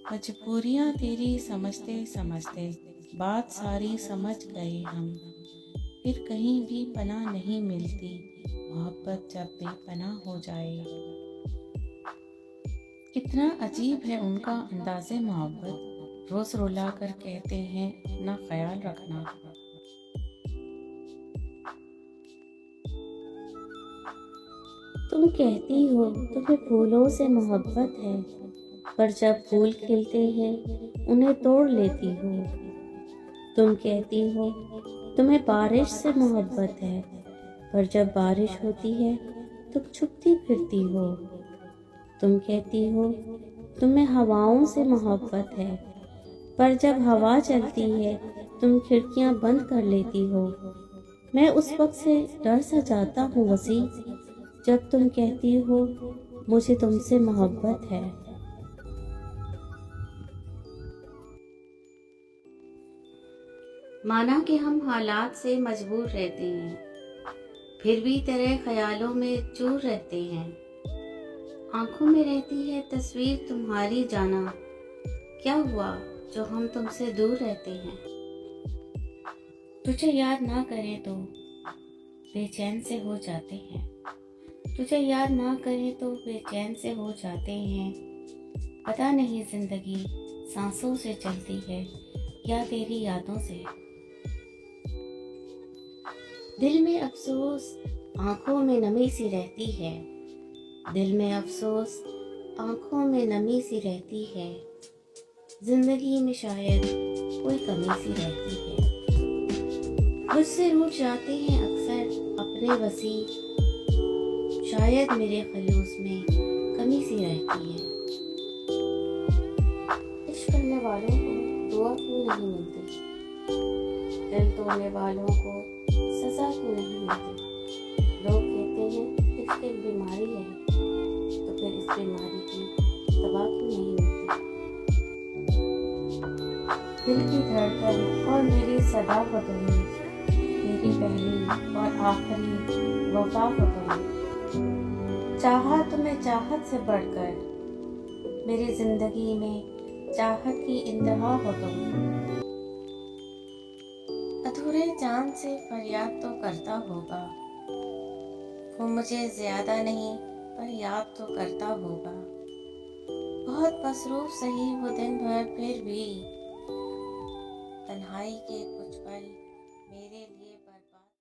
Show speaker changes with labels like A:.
A: मजबूरियाँ तेरी समझते समझते बात सारी समझ गए हम। फिर कहीं भी पनाह नहीं मिलती, मोहब्बत जब बेपनाह हो जाए। कितना अजीब है उनका अंदाज़े मोहब्बत, रोज़ रुला कर कहते हैं अपना ख्याल रखना।
B: तुम कहती हो तुम्हें फूलों से मोहब्बत है, पर जब फूल खिलते हैं उन्हें तोड़ लेती हो। तुम कहती हो तुम्हें बारिश से मोहब्बत है, पर जब बारिश होती है तो छुपती फिरती हो। तुम कहती हो तुम्हें हवाओं से मोहब्बत है, पर जब हवा चलती है तुम खिड़कियां बंद कर लेती हो। मैं उस वक्त से डर सा जाता हूँ वसी, जब तुम कहती हो मुझे तुमसे मोहब्बत है।
C: माना कि हम हालात से मजबूर रहते हैं, फिर भी तेरे ख्यालों में चूर रहते हैं। आंखों में रहती है तस्वीर तुम्हारी जाना, क्या हुआ जो हम तुमसे दूर रहते हैं। तुझे याद ना करें तो बेचैन से हो जाते हैं, तुझे याद ना करें तो बेचैन से हो जाते हैं। पता नहीं जिंदगी सांसों से चलती है या तेरी यादों से। दिल में अफसोस आंखों में नमी सी रहती है, दिल में अफसोस आंखों में नमी सी रहती है। जिंदगी में शायद कोई कमी सी रहती है। मुझसे रूठ जाते हैं अक्सर अपने वसी, शायद मेरे खलूस में कमी सी रहती है। इश्क करने वालों को दुआ क्यों नहीं मिलती, दिल तोड़ने वालों को सजा क्यों नहीं मिलती। लोग कहते हैं इश्क एक बीमारी है, तो फिर इस बीमारी की दवा क्यों नहीं मिलती। दिल की धड़कन और मेरी सदा हो तुम, मेरी पहली और आखिरी वफा हो तुम। चाहा तुम्हें चाहत से बढ़कर, मेरी जिंदगी में चाहत की इंतहा हो तुम। अधूरे चांद से फरियाद तो करता होगा, वो मुझे ज्यादा नहीं पर याद तो करता होगा। बहुत मसरूफ सही वो दिन भर, फिर भी तन्हाई के